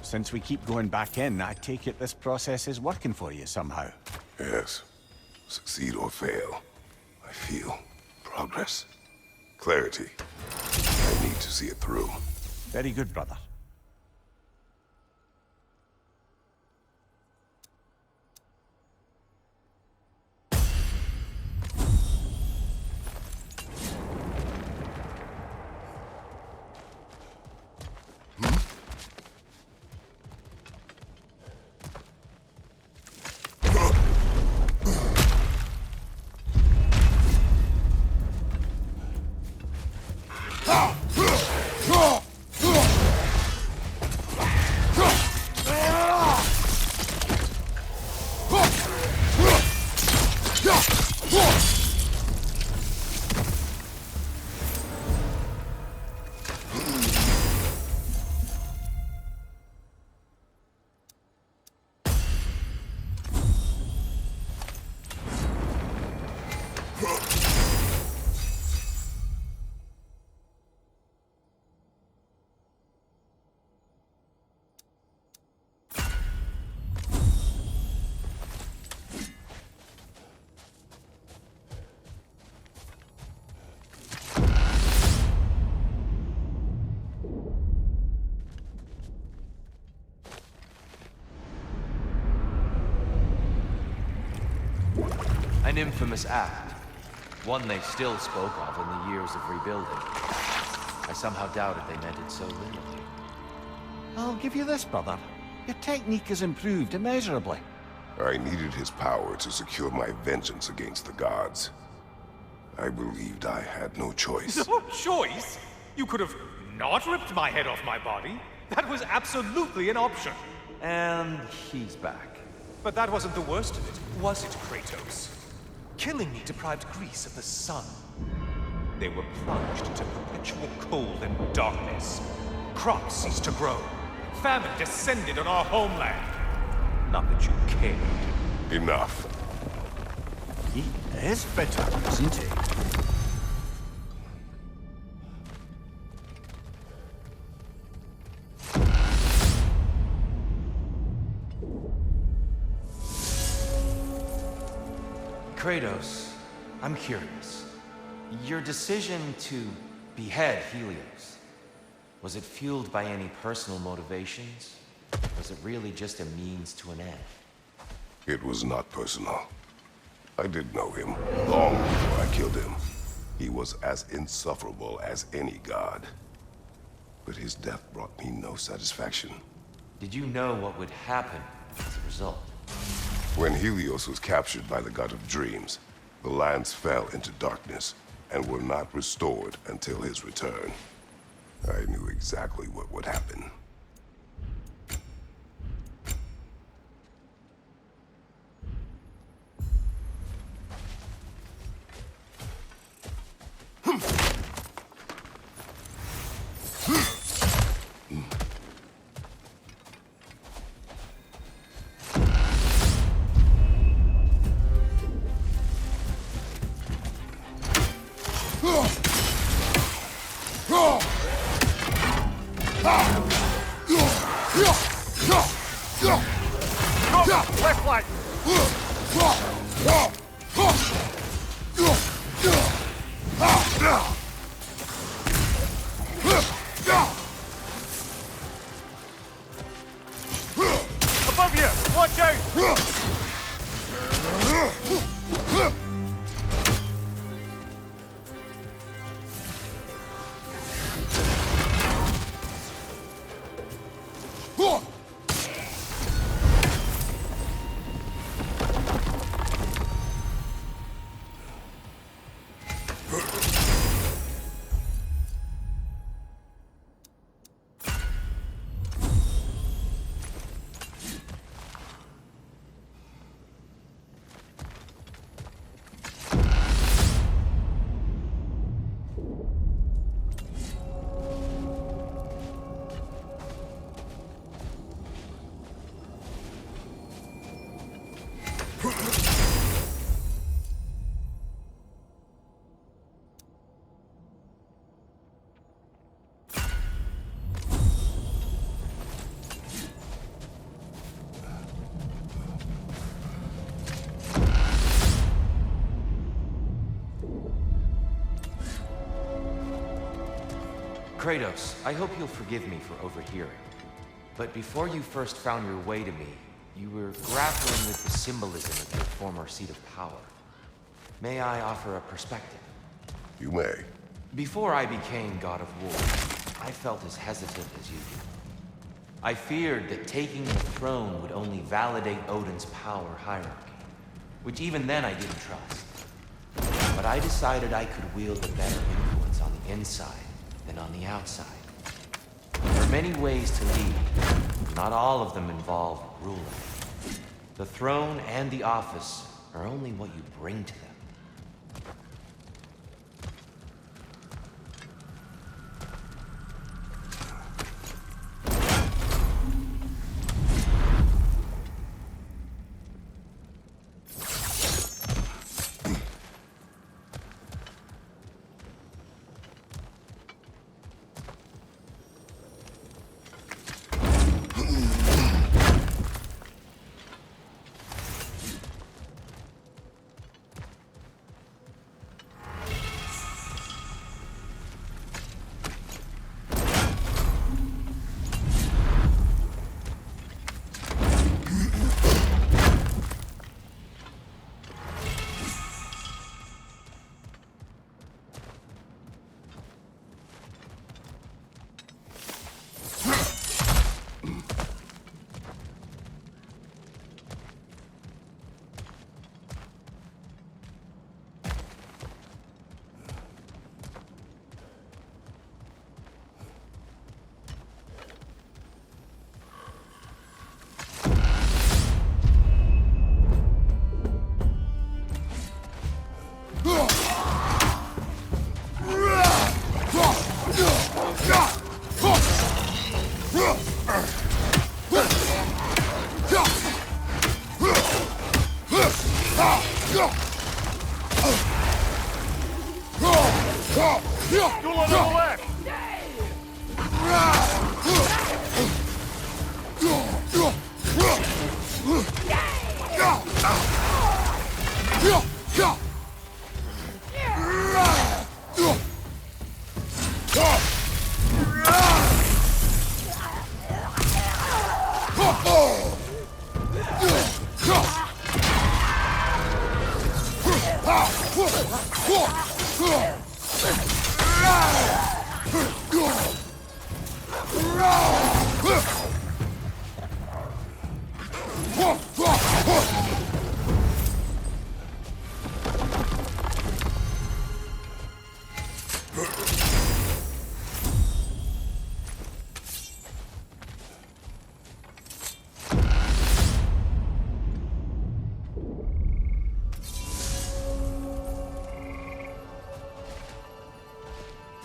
Since we keep going back in, I take it this process is working for you somehow. Yes. Succeed or fail, I feel progress. Clarity. I need to see it through. Very good, brother. An infamous act. One they still spoke of in the years of rebuilding. I somehow doubted they meant it so literally. I'll give you this, brother. Your technique has improved immeasurably. I needed his power to secure my vengeance against the gods. I believed I had no choice. No choice? You could have not ripped my head off my body. That was absolutely an option. And he's back. But that wasn't the worst of it, was it, Kratos? Killing me deprived Greece of the sun. They were plunged into perpetual cold and darkness. Crops ceased to grow. Famine descended on our homeland. Not that you cared. Enough. He is bitter, isn't he? Kratos, I'm curious. Your decision to behead Helios, was it fueled by any personal motivations? Was it really just a means to an end? It was not personal. I did know him long before I killed him. He was as insufferable as any god. But his death brought me no satisfaction. Did you know what would happen as a result? When Helios was captured by the god of dreams, the lands fell into darkness and were not restored until his return. I knew exactly what would happen. Left leg! Above you! Watch out! Kratos, I hope you'll forgive me for overhearing. But before you first found your way to me, you were grappling with the symbolism of your former seat of power. May I offer a perspective? You may. Before I became God of War, I felt as hesitant as you do. I feared that taking the throne would only validate Odin's power hierarchy, which even then I didn't trust. But I decided I could wield a better influence on the inside than on the outside. There are many ways to lead. Not all of them involve ruling. The throne and the office are only what you bring to them.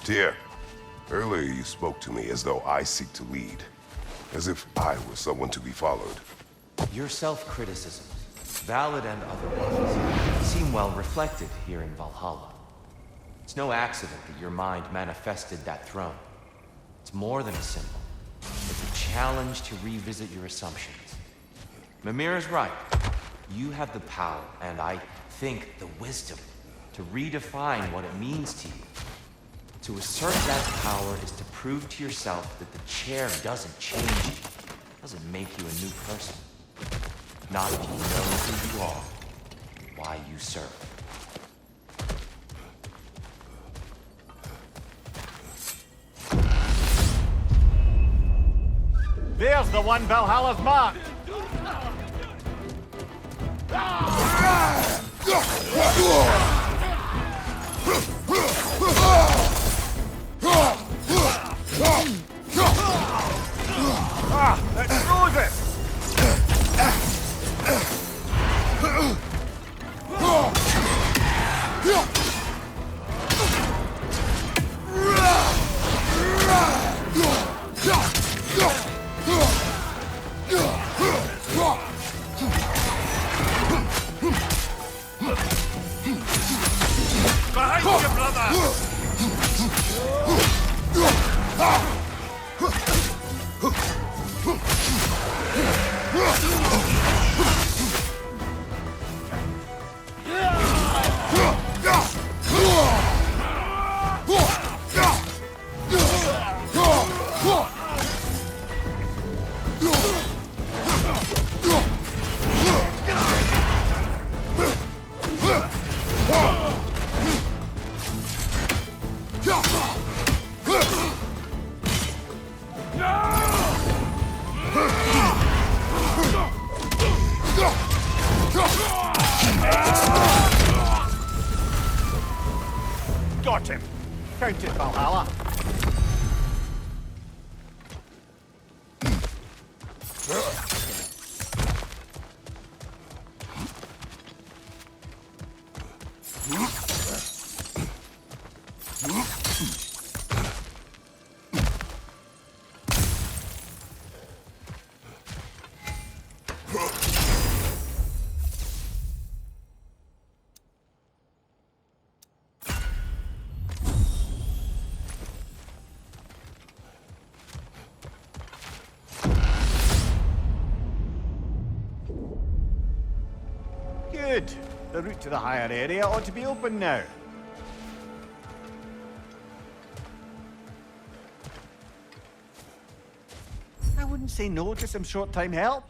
Tyr, earlier you spoke to me as though I seek to lead, as if I were someone to be followed. Your self-criticisms, valid and otherwise, seem well reflected here in Valhalla. It's no accident that your mind manifested that throne. It's more than a symbol. It's a challenge to revisit your assumptions. Mimir is right. You have the power, and I think the wisdom, to redefine what it means to you. To assert that power is to prove to yourself that the chair doesn't change you, doesn't make you a new person. Not if you know who you are, why you serve. There's the one Valhalla's marked! Let's close it! got him. Count it, Valhalla. Good. The route to the higher area ought to be open now. I wouldn't say no to some short-time help.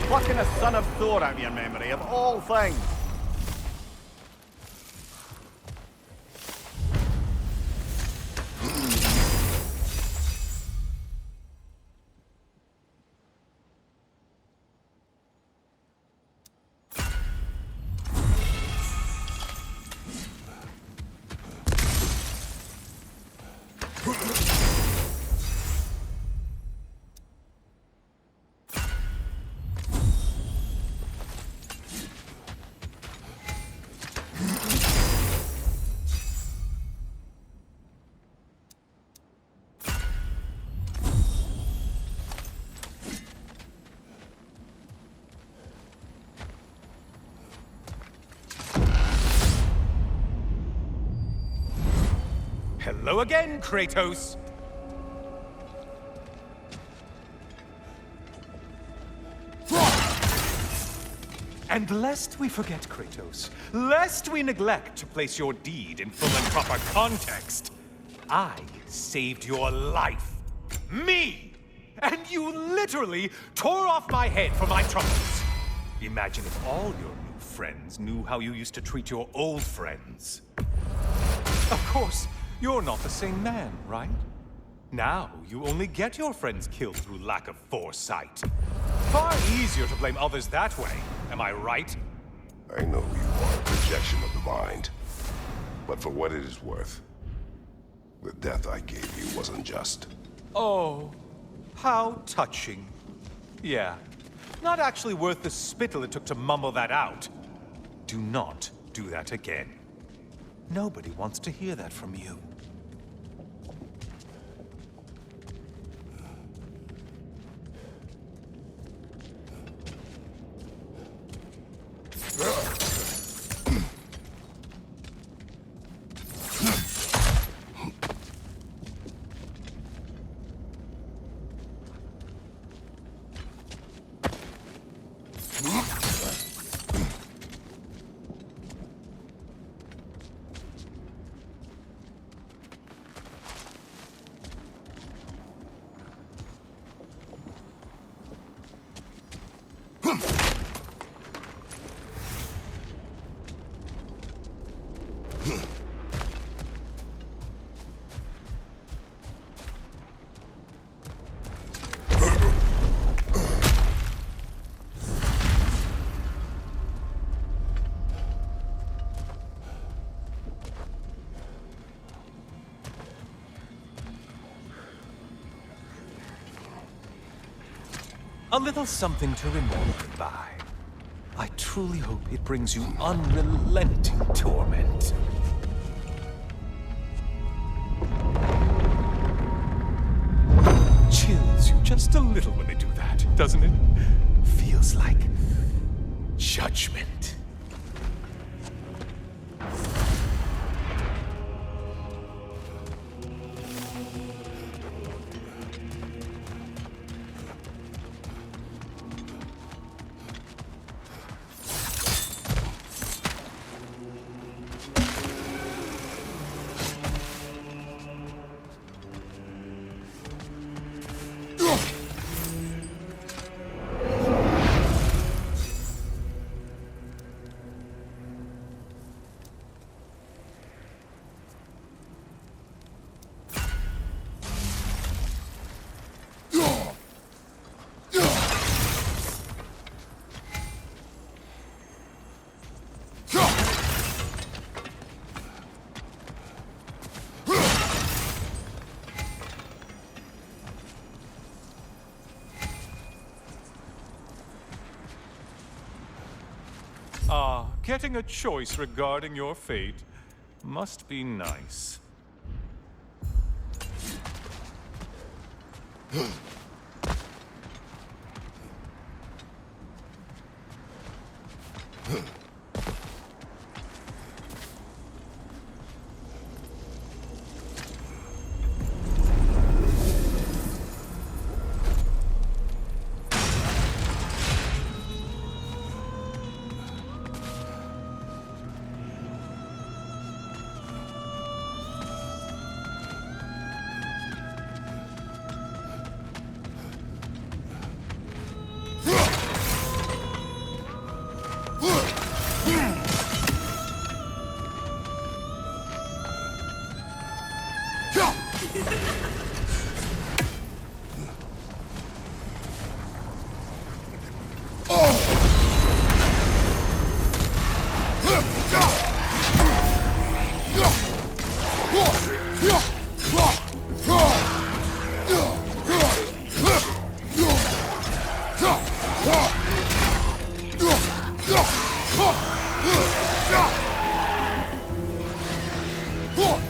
Plucking a son of Thor out of your memory, of all things. Hello again, Kratos! And lest we forget, Kratos, lest we neglect to place your deed in full and proper context, I saved your life. Me! And you literally tore off my head for my troubles. Imagine if all your new friends knew how you used to treat your old friends. Of course, you're not the same man, right? Now, you only get your friends killed through lack of foresight. Far easier to blame others that way, am I right? I know you are a projection of the mind. But for what it is worth, the death I gave you wasn't just. Oh, how touching. Yeah, not actually worth the spittle it took to mumble that out. Do not do that again. Nobody wants to hear that from you. A little something to remember by. I truly hope it brings you unrelenting torment. Chills you just a little when they do that, doesn't it? Feels like judgment. Getting a choice regarding your fate must be nice.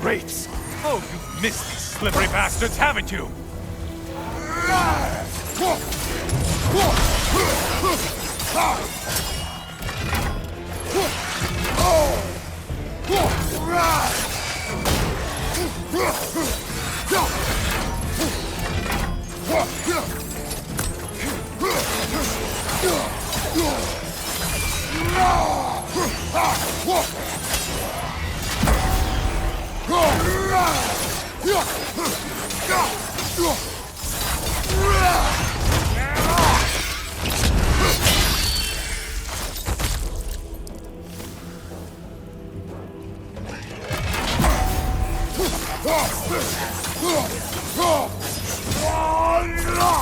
Great! Oh, you've missed these slippery bastards, haven't you?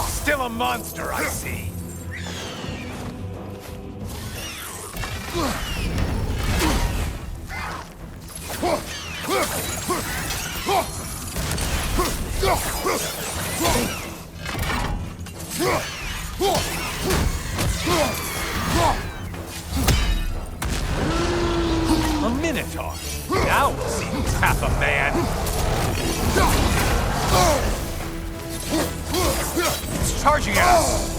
Still a monster, I see. A Minotaur. Now it seems half a man. It's charging at us.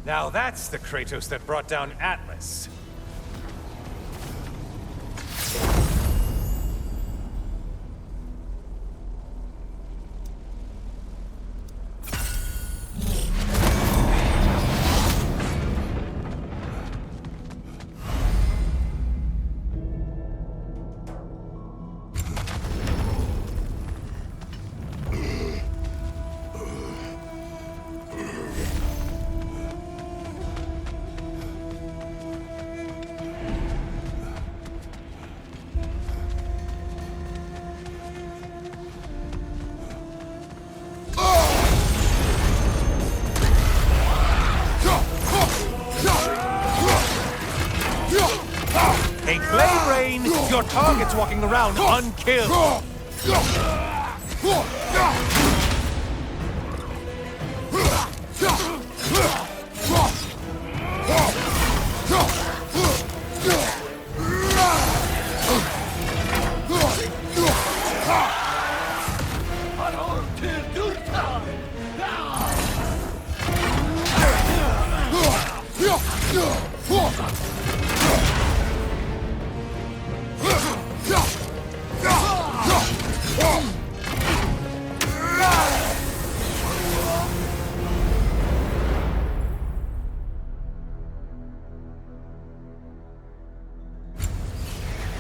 Now that's the Kratos that brought down Atlas. targets walking around unkilled.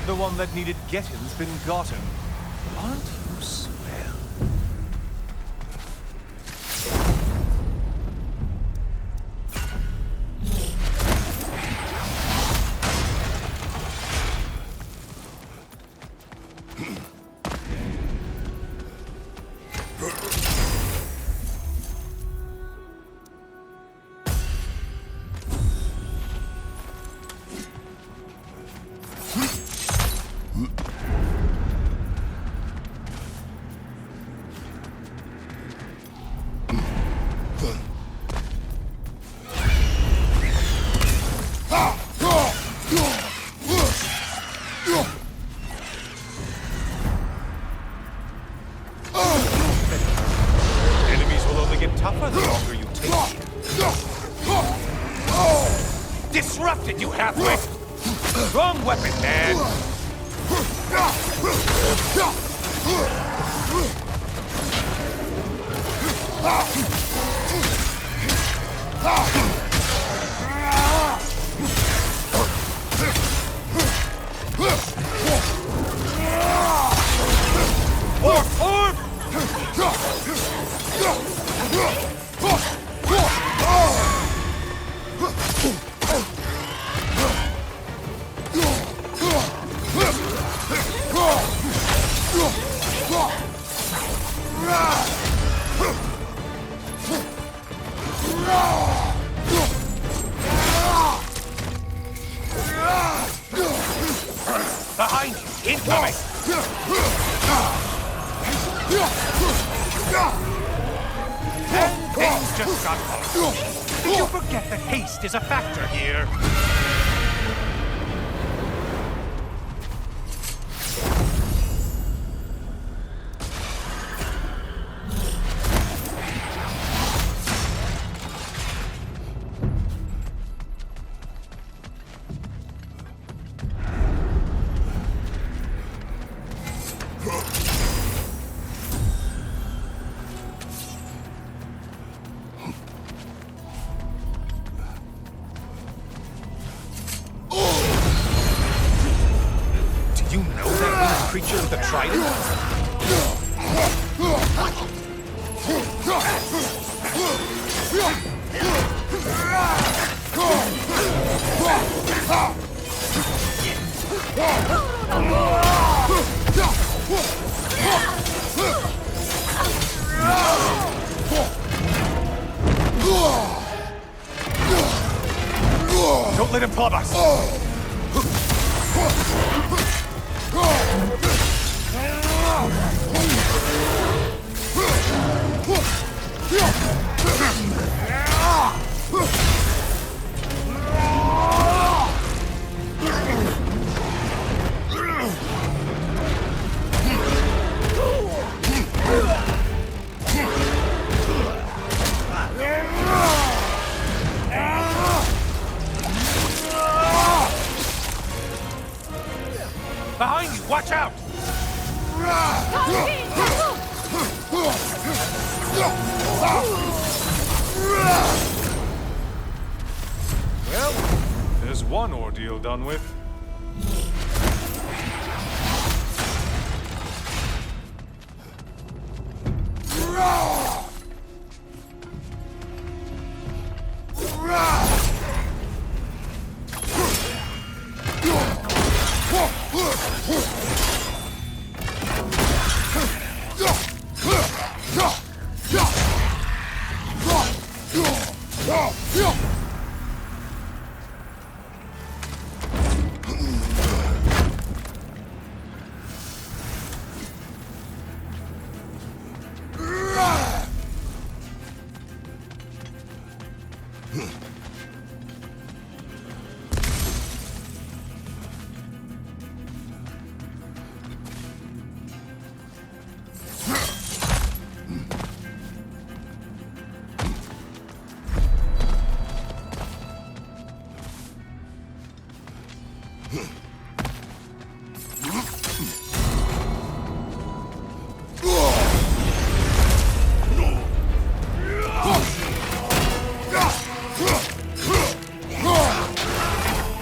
The one that needed getting's been gotten. Aren't you swell? Tougher the longer you take it. Disrupted, you halfwit! Wrong weapon, man! Orb! Behind you! Incoming! And things just got hard. Did you forget that haste is a factor here? You know that creature with the trident? Don't let him club us! Behind you! Watch out! Well, there's one ordeal done with.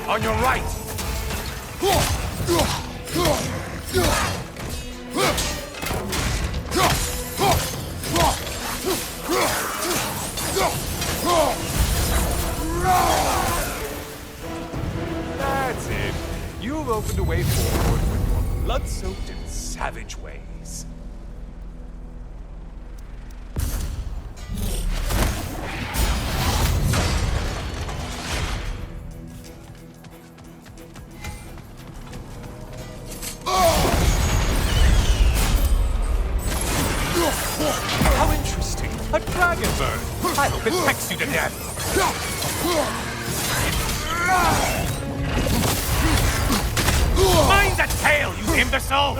On your right! That's it. You've opened a way forward with your blood-soaked and savage ways. How interesting. A dragon bird. I hope it pecks you to death. Mind the tail, you imbecile!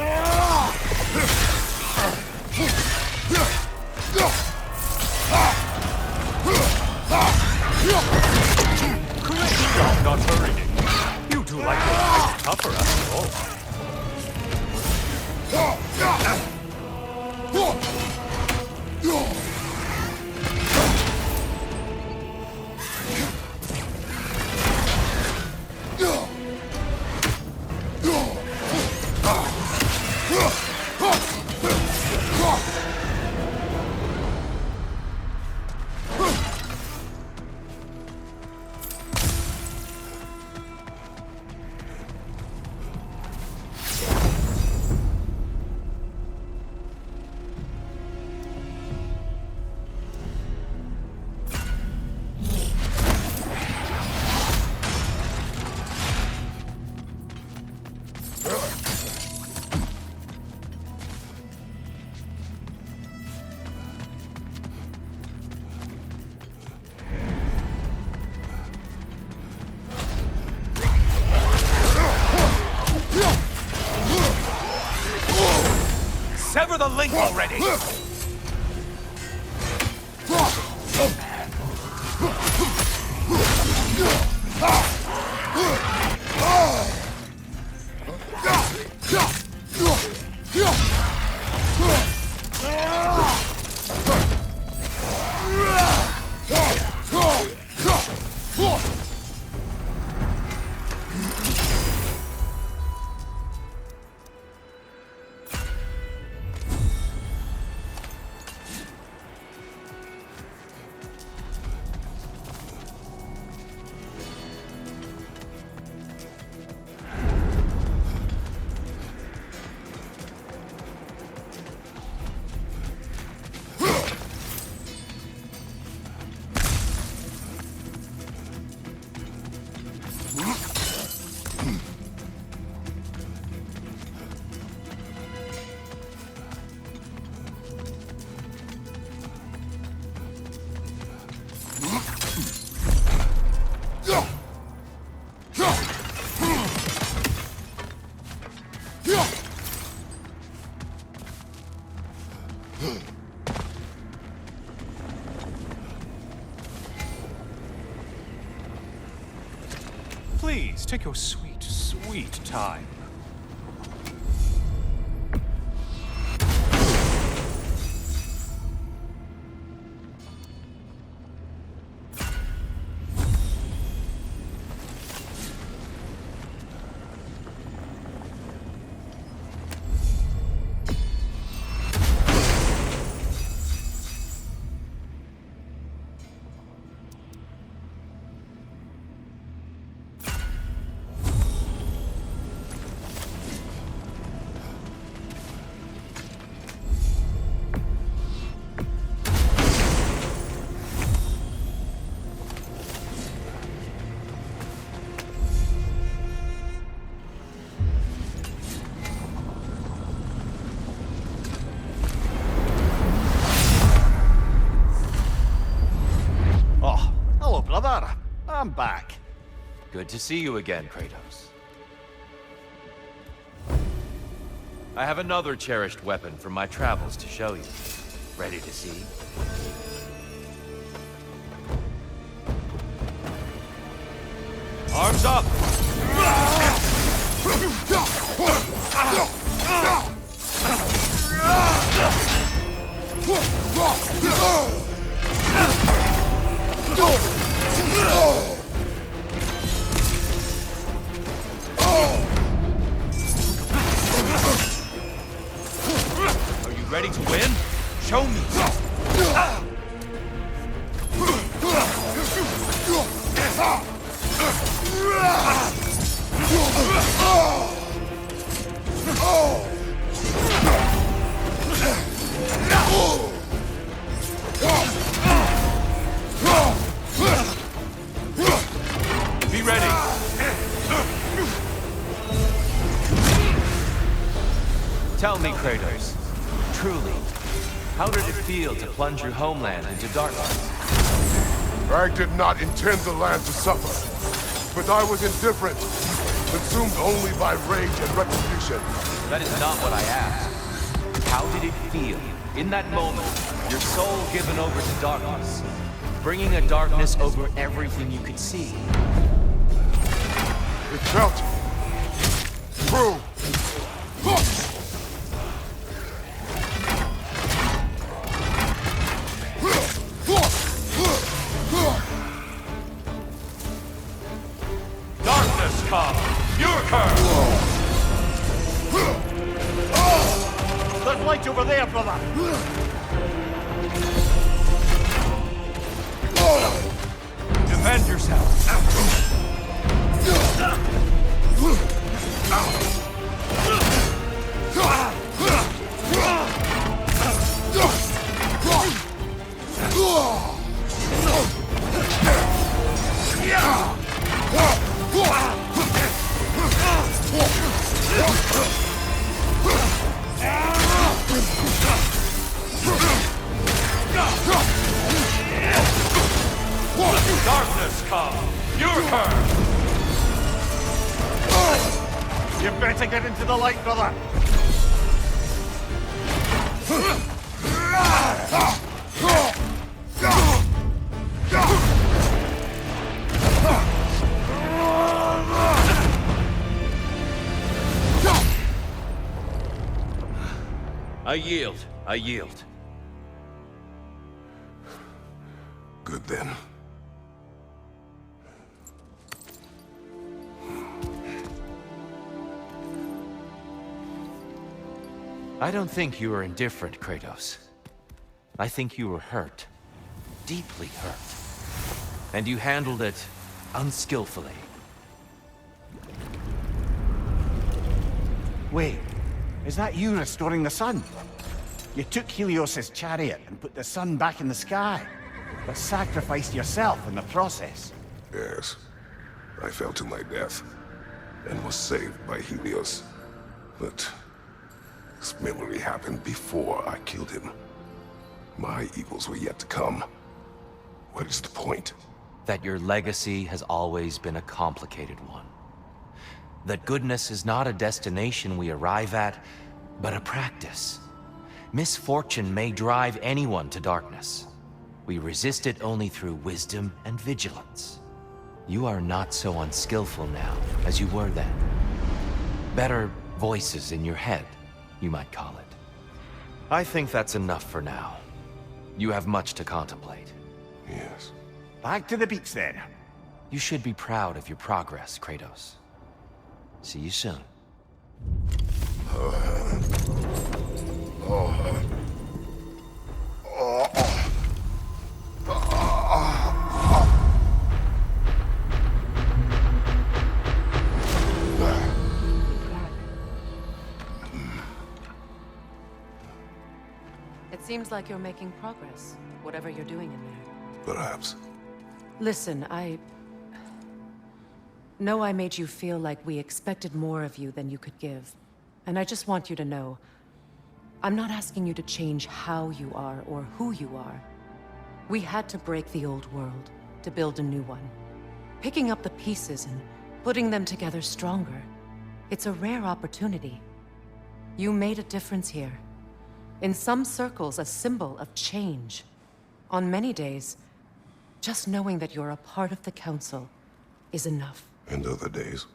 Correct job not hurrying. You do like your life tougher after all. Sever the link already! Please, take your sweet, sweet time. brother. I'm back. Good to see you again, Kratos. I have another cherished weapon from my travels to show you. Ready to see? Arms up! Are you ready to win? Show me! Be ready! Tell me, Kratos, truly, how did it feel to plunge your homeland into darkness? I did not intend the land to suffer, but I was indifferent, consumed only by rage and retribution. That is not what I asked. How did it feel, in that moment, your soul given over to darkness, bringing a darkness over everything you could see? It felt true. Darkness come! Your curse! There's light over there, brother. Defend yourself! Darkness come! Your turn! You better get into the light, brother. I yield. I yield. Good then. I don't think you were indifferent, Kratos. I think you were hurt. Deeply hurt. And you handled it unskillfully. Wait, is that you restoring the sun? You took Helios's chariot and put the sun back in the sky, but sacrificed yourself in the process. Yes. I fell to my death and was saved by Helios. But this memory happened before I killed him. My evils were yet to come. What is the point? That your legacy has always been a complicated one. That goodness is not a destination we arrive at, but a practice. Misfortune may drive anyone to darkness. We resist it only through wisdom and vigilance. You are not so unskillful now as you were then. Better voices in your head, you might call it. I think that's enough for now. You have much to contemplate. Yes. Back to the beach then. You should be proud of your progress, Kratos. See you soon. It seems like you're making progress, whatever you're doing in there. Perhaps. Listen, I know I made you feel like we expected more of you than you could give. And I just want you to know, I'm not asking you to change how you are or who you are. We had to break the old world to build a new one. Picking up the pieces and putting them together stronger. It's a rare opportunity. You made a difference here. In some circles, a symbol of change. On many days, just knowing that you're a part of the Council is enough. And other days?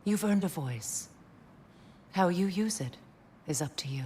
You've earned a voice. How you use it is up to you.